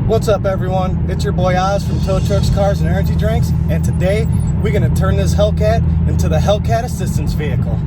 What's up, everyone? It's your boy Oz from Tow Trucks, Cars, and Energy Drinks, and today we're going to turn this Hellcat into the Hellcat Assistance Vehicle.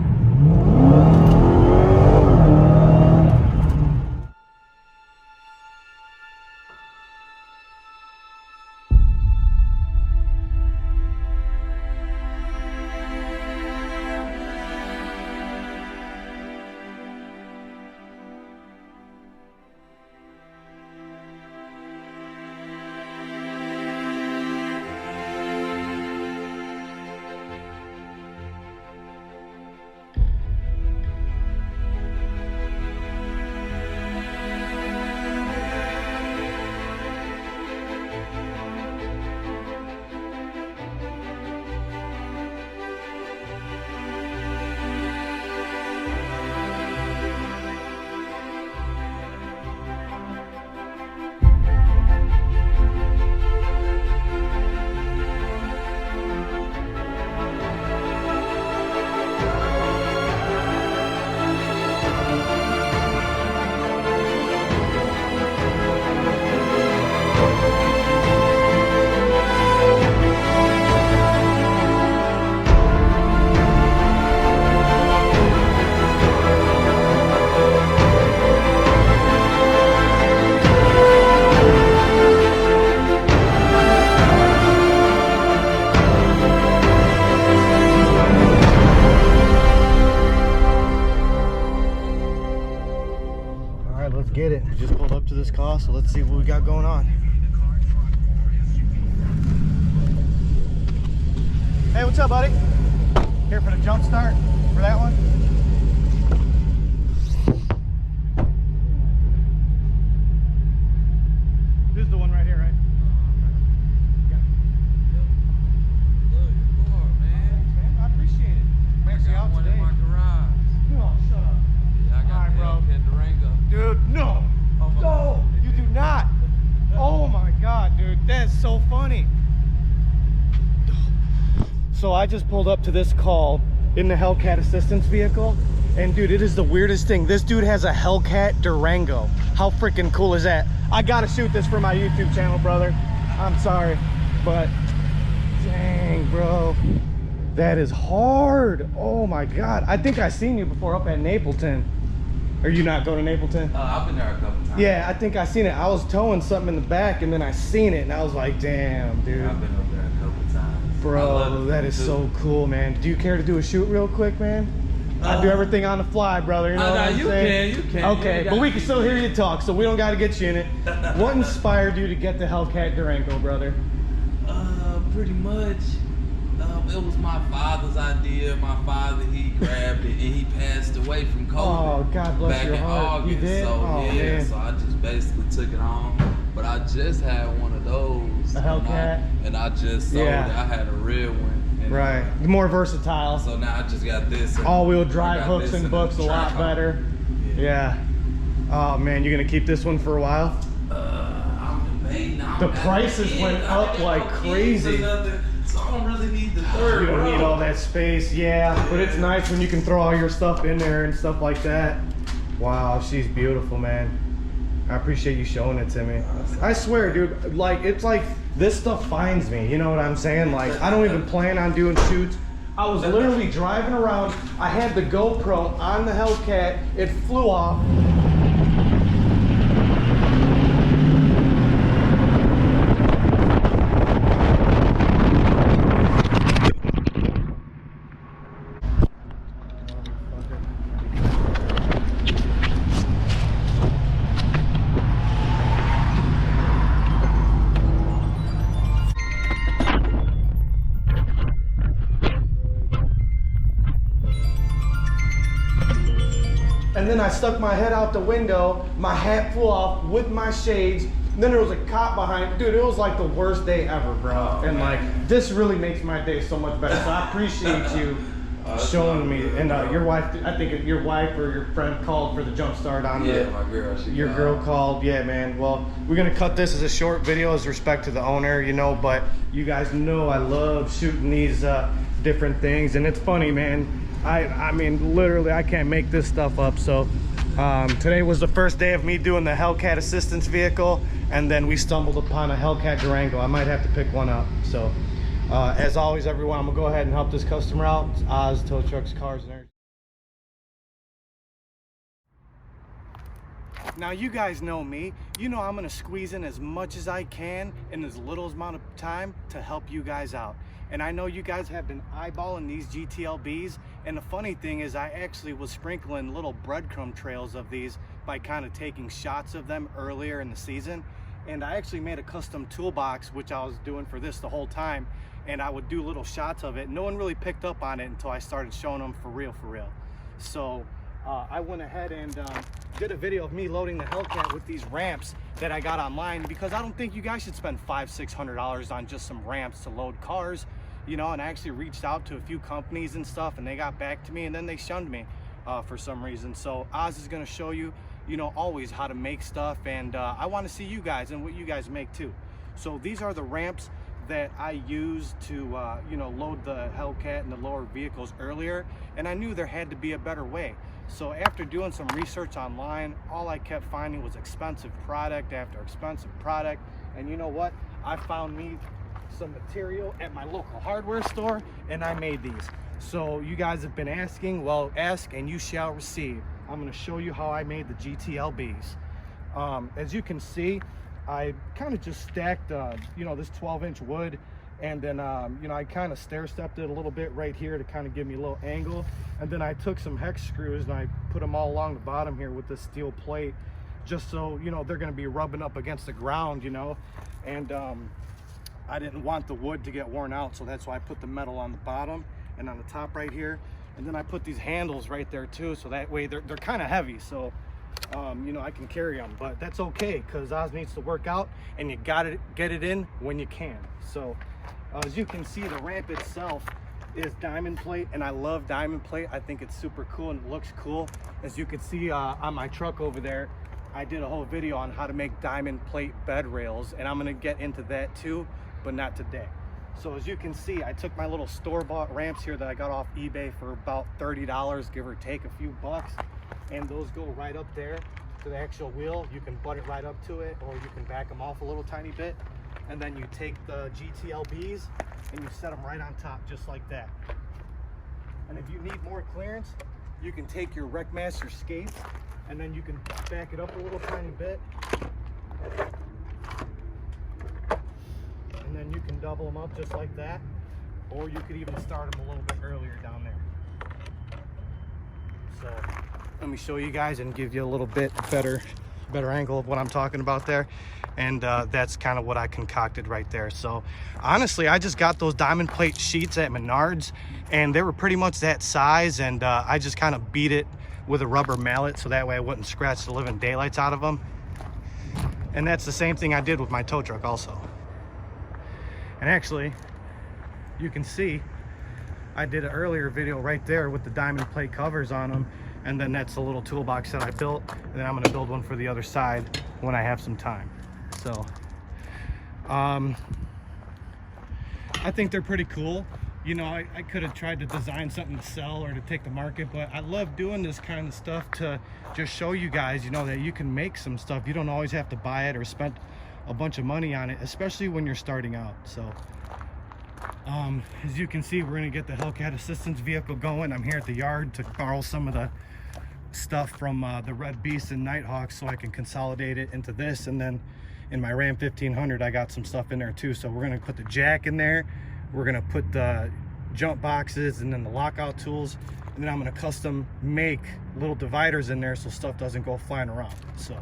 Let's get it. We just pulled up to this car, so let's see what we got going on. Hey, what's up, buddy? Here for the jump start for that one? This is the one right here, right? I appreciate it. I'm actually out today. In my garage. No, shut up. Yeah, I got the Hellcat Durango. Dude, no. No, you do not. Oh my God, dude, that's so funny. So I just pulled up to this call in the Hellcat Assistance Vehicle, and dude, it is the weirdest thing. This dude has a Hellcat Durango. How freaking cool is that? I gotta shoot this for my YouTube channel, brother. I'm sorry, but dang, bro. That is hard. Oh my God. I think I seen you before up at Napleton. Are you not going to Napleton? I've been there a couple times. Yeah, I think I seen it. I was towing something in the back, and then I seen it, and I was like, damn, dude. Yeah, I've been up there a couple times. Bro, that is so cool, man. Do you care to do a shoot real quick, man? I do everything on the fly, brother. You know what I'm saying? You can. Okay, but we can still hear you talk, so we don't got to get you in it. What inspired you to get the Hellcat Durango, brother? Pretty much. It was my father's idea. My father, he grabbed it, and he passed away from COVID. Oh, God bless back your in heart. August. You did? So Oh, yeah, man. so I just basically took it on. But I just had one of those. A Hellcat? And I just sold it. I had a real one. And Right. More versatile. So now I just got this. All-wheel drive hooks and books a lot better. Yeah. Oh man, you're gonna keep this one for a while? I'm debating. The prices went up like crazy. So I don't really need the third. You don't need all that space, yeah. But it's nice when you can throw all your stuff in there and stuff like that. Wow, she's beautiful, man. I appreciate you showing it to me. I swear, dude, like, it's like this stuff finds me, you know what I'm saying? Like, I don't even plan on doing shoots. I was literally driving around. I had the GoPro on the Hellcat. It flew off. And then I stuck my head out the window, my hat flew off with my shades, and then there was a cop behind. Dude, it was like the worst day ever, bro. And like, this really makes my day so much better. So I appreciate you showing me. And your wife, I think your wife or your friend called for the jump start on Yeah, my girl. Your girl called. Yeah, man. Well, we're gonna cut this as a short video as respect to the owner, you know, but you guys know I love shooting these different things. And it's funny, man. I mean, literally, I can't make this stuff up. So today was the first day of me doing the Hellcat Assistance Vehicle, and then we stumbled upon a Hellcat Durango. I might have to pick one up. So as always, everyone, I'm gonna go ahead and help this customer out. It's Oz Tow Trucks, Cars, and everything. Now you guys know me. You know I'm gonna squeeze in as much as I can in as little amount of time to help you guys out. And I know you guys have been eyeballing these G.T.L.Bs, and the funny thing is I actually was sprinkling little breadcrumb trails of these by kind of taking shots of them earlier in the season. And I actually made a custom toolbox, which I was doing for this the whole time, and I would do little shots of it. No one really picked up on it until I started showing them for real. So I went ahead and did a video of me loading the Hellcat with these ramps that I got online, because I don't think you guys should spend $500–600 on just some ramps to load cars, you know. And I actually reached out to a few companies and stuff, and they got back to me, and then they shunned me for some reason. So Oz is going to show you, you know, always how to make stuff, and I want to see you guys and what you guys make too. So these are the ramps that I used to you know, load the Hellcat and the lower vehicles earlier, and I knew there had to be a better way. So after doing some research online, all I kept finding was expensive product after expensive product. And you know what? I found me some material at my local hardware store, and I made these. So you guys have been asking, well, ask and you shall receive. I'm going to show you how I made the G.T.L.Bs. As you can see, I kind of just stacked you know, this 12-inch wood, and then you know, I kind of stair-stepped it a little bit right here to kind of give me a little angle. And then I took some hex screws and I put them all along the bottom here with this steel plate, just so, you know, they're going to be rubbing up against the ground, you know. And I didn't want the wood to get worn out, so that's why I put the metal on the bottom and on the top right here. And then I put these handles right there too, so that way they're kind of heavy, so you know, I can carry them. But that's okay, because Oz needs to work out, and you gotta get it in when you can. So as you can see, the ramp itself is diamond plate, and I love diamond plate. I think it's super cool and it looks cool. As you can see on my truck over there, I did a whole video on how to make diamond plate bed rails, and I'm gonna get into that too, but not today. So as you can see, I took my little store-bought ramps here that I got off eBay for about $30, give or take a few bucks, and those go right up there to the actual wheel. You can butt it right up to it, or you can back them off a little tiny bit, and then you take the G.T.L.Bs and you set them right on top, just like that. And if you need more clearance, you can take your Wreckmaster skates, and then you can back it up a little tiny bit, and then you can double them up just like that, or you could even start them a little bit earlier down there. So let me show you guys and give you a little bit better angle of what I'm talking about there. And that's kind of what I concocted right there. So honestly, I just got those diamond plate sheets at Menards, and they were pretty much that size, and I just kind of beat it with a rubber mallet so that way I wouldn't scratch the living daylights out of them. And that's the same thing I did with my tow truck also. And actually, you can see I did an earlier video right there with the diamond plate covers on them, and then that's the little toolbox that I built, and then I'm going to build one for the other side when I have some time. So I think they're pretty cool. You know, I could have tried to design something to sell or to take the market, but I love doing this kind of stuff to just show you guys, you know, that you can make some stuff. You don't always have to buy it or spend a bunch of money on it, especially when you're starting out. So as you can see, we're going to get the Hellcat assistance vehicle going. I'm here at the yard to borrow some of the stuff from the Red Beast and Nighthawks so I can consolidate it into this. And then in my Ram 1500, I got some stuff in there too. So we're going to put the jack in there, we're going to put the jump boxes, and then the lockout tools, and then I'm going to custom make little dividers in there so stuff doesn't go flying around. So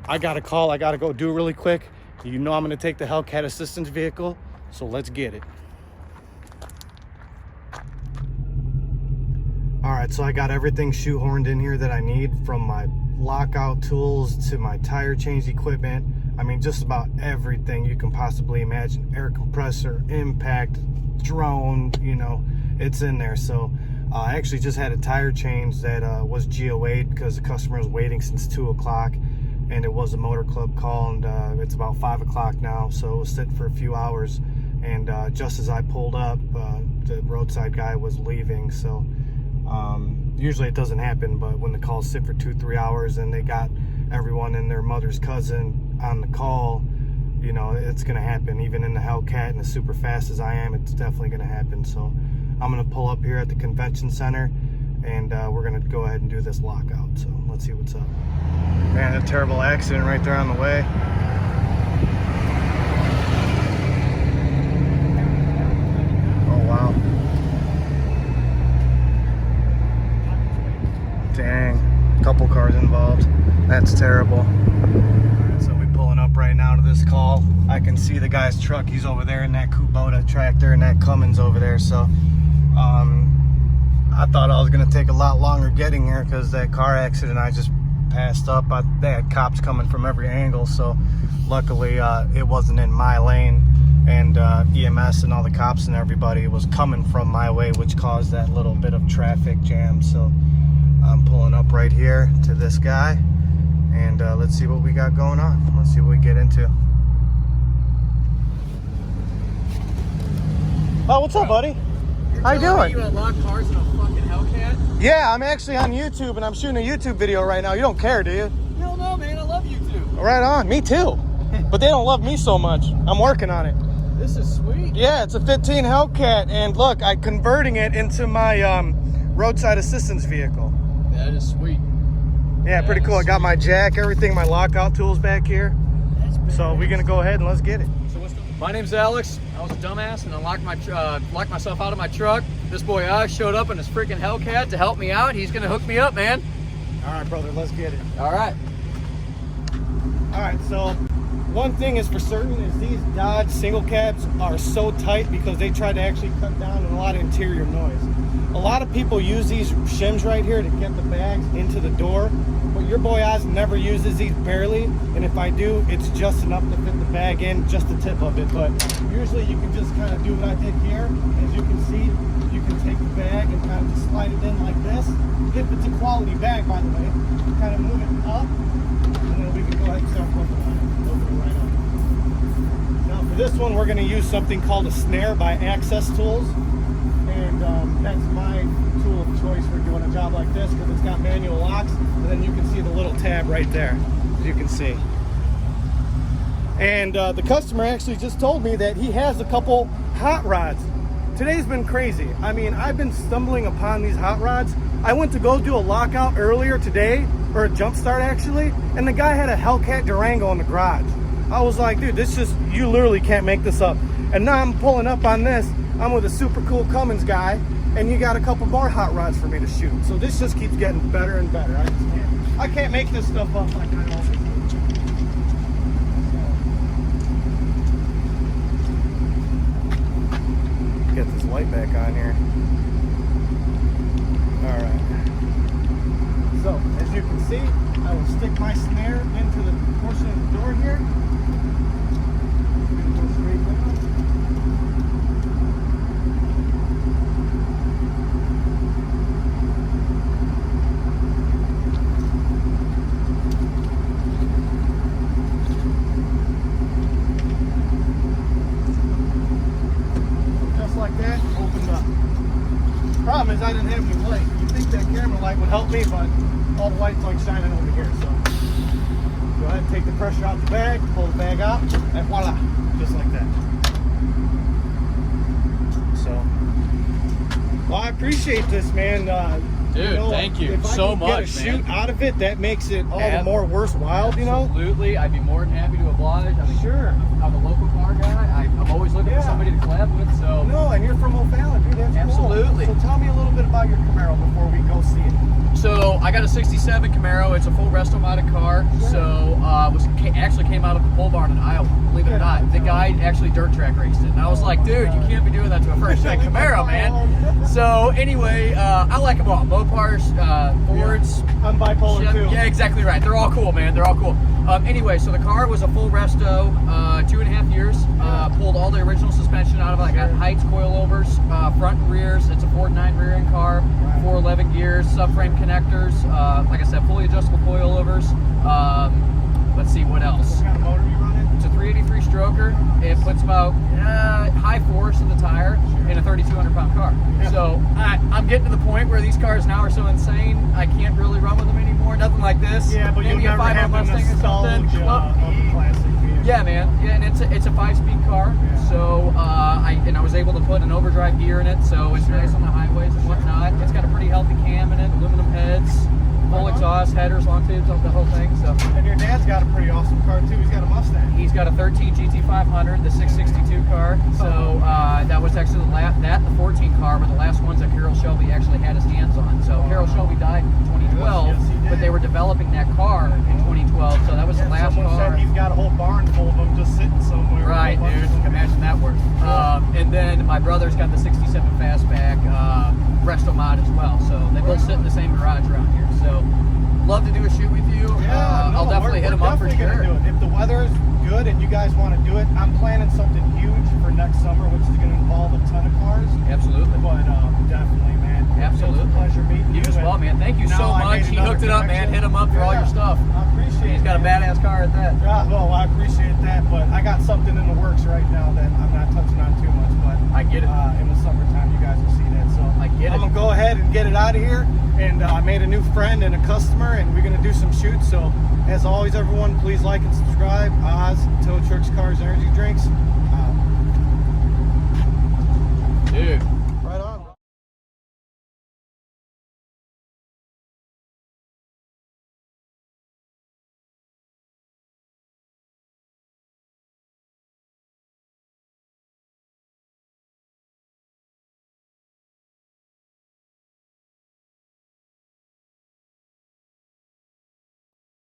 I got a call I got to go do really quick. You know I'm going to take the Hellcat assistance vehicle, so let's get it. All right, so I got everything shoehorned in here that I need, from my lockout tools to my tire change equipment. I mean, just about everything you can possibly imagine. Air compressor, impact, drone, you know, it's in there. So I actually just had a tire change that was GO8 because the customer was waiting since 2 o'clock, and it was a motor club call, and it's about 5 o'clock now, so it was sitting for a few hours. And just as I pulled up, the roadside guy was leaving. So usually it doesn't happen, but when the calls sit for 2-3 hours and they got everyone and their mother's cousin on the call, you know, it's gonna happen. Even in the Hellcat and as super fast as I am, it's definitely gonna happen. So I'm gonna pull up here at the convention center, and we're gonna go ahead and do this lockout. So let's see what's up. Man, a terrible accident right there on the way. Oh wow. Dang, couple cars involved. That's terrible. So we pulling up right now to this call. I can see the guy's truck. He's over there in that Kubota tractor, and that Cummins over there. So I thought I was gonna take a lot longer getting here because that car accident I just passed up. They had cops coming from every angle, so luckily it wasn't in my lane, and EMS and all the cops and everybody was coming from my way, which caused that little bit of traffic jam. So I'm pulling up right here to this guy, and let's see what we got going on. Let's see what we get into. Oh, what's up, buddy? How you doing? You unlock cars in a fucking Hellcat? Yeah, I'm actually on YouTube, and I'm shooting a YouTube video right now. You don't care, do you? Hell no, man. I love YouTube. Right on. Me too. But they don't love me so much. I'm working on it. This is sweet. Yeah, it's a 15 Hellcat, and look, I'm converting it into my roadside assistance vehicle. That is sweet. Yeah, pretty cool. I got my jack, everything, my lockout tools back here. So we're gonna go ahead and let's get it. My name's Alex. I was a dumbass and I locked myself out of my truck. This boy showed up in his freaking Hellcat to help me out. He's gonna hook me up, man. All right, brother, let's get it. All right. All right, so one thing is for certain is these Dodge single cabs are so tight because they try to actually cut down on a lot of interior noise. A lot of people use these shims right here to get the bags into the door, but your boy Oz never uses these, barely, and if I do, it's just enough to fit the bag in, just the tip of it. But usually you can just kind of do what I did here. As you can see, you can take the bag and kind of just slide it in like this. If it's a quality bag, by the way, kind of move it up, and then we can go ahead and start working on it. Open it right up. Now for this one, we're going to use something called a snare by Access Tools. And that's my tool of choice for doing a job like this because it's got manual locks, and then you can see the little tab right there, as you can see. And the customer actually just told me that he has a couple hot rods. Today's been crazy. I mean, I've been stumbling upon these hot rods. I went to go do a lockout earlier today, or a jump start actually, and the guy had a Hellcat Durango in the garage. I was like, dude, this just, you literally can't make this up. And now I'm pulling up on this. I'm with a super cool Cummins guy, and you got a couple more hot rods for me to shoot. So this just keeps getting better and better. I can't make this stuff up like I always do. Get this light back on here. All right. So as you can see, I will stick my snare into the portion of the door here. Go straight down. Like that, opened up. Problem is I didn't have any light. You think that camera light would help me, but all the light's like shining over here. So go ahead and take the pressure out the bag, pull the bag out, and voila, just like that. So, well, I appreciate this, man. Dude, you know, thank you if so I can much, get a shoot out of it, that makes it all the more worthwhile, you know? Absolutely. I'd be more than happy to oblige. I mean, Sure. I'm a local car guy. I'm always looking for somebody to collab with, so. No, and you're from O'Fallon, dude. That's Absolutely. Cool. So tell me a little bit about your Camaro before we go see it. So I got a 67 Camaro. It's a full resto-modded car. Sure. So actually came out of a pole barn in Iowa, believe it or not. The guy actually dirt track raced it. And I was like, dude, you can't be doing that to a first-gen Camaro, man. So anyway, I like them all. Mopars, Fords. I'm bipolar too. Yeah, exactly right. They're all cool, man. They're all cool. Anyway, so the car was a full resto, 2.5 years. Pulled all the original suspension out of it. I got Heights coilovers, front and rears. It's a Ford 9 rear end car, 411 gears, subframe connectors. Like I said, fully adjustable coilovers. Let's see what else. What kind of motor you running? It's a 383 stroker. It puts about high force in the tire in a 3,200 pound car. Yeah. So I'm getting to the point where these cars now are so insane, I can't really run with them anymore. Nothing like this. Yeah, but maybe you'll a never 5.0 have the Mustang or something. nostalgia of a classic vehicle. Yeah, man. Yeah, and it's a 5-speed car. Yeah. So I was able to put an overdrive gear in it, so it's nice on the highways and whatnot. It's got a pretty healthy cam in it, aluminum heads, full exhaust, headers, long tubes, the whole thing. So. And your dad's got a pretty awesome car too. He's got a Mustang. He's got a 13 GT500, the 662 car. So that was actually the 14 car were the last ones that Carroll Shelby actually had his hands on. So Carroll Shelby died in 2012, Yes, he did. but they were developing that car in 2012. So that was the last Someone car. said he's got a whole barn full of them just sitting somewhere. Right, dude. Imagine that work. And then my brother's got the 67 Fastback Resto mod as well. So they both sit in the same garage around here. So love to do a shoot with you. Yeah, I'll definitely hit them up for sure. Do it. If the weather is good and you guys want to do it, I'm planning something huge for next summer, which is going to involve a ton of cars. Absolutely. But definitely, man. Absolutely. It was a pleasure meeting you. You as well, man. Thank you Now so I much. made He another hooked it up, man. connection. Hit him up for all your stuff. I appreciate it. He's got a man. badass car at that. Yeah, well, I appreciate that, but I got something in the works right now that I'm not touching on too much, but I get it. in the summertime, you guys will see that. So I get it. I'm gonna go ahead and get it out of here. And I made a new friend and a customer, and we're gonna do some shoots. So as always, everyone, please like and subscribe. Oz, Tow Trucks, Cars, Energy Drinks.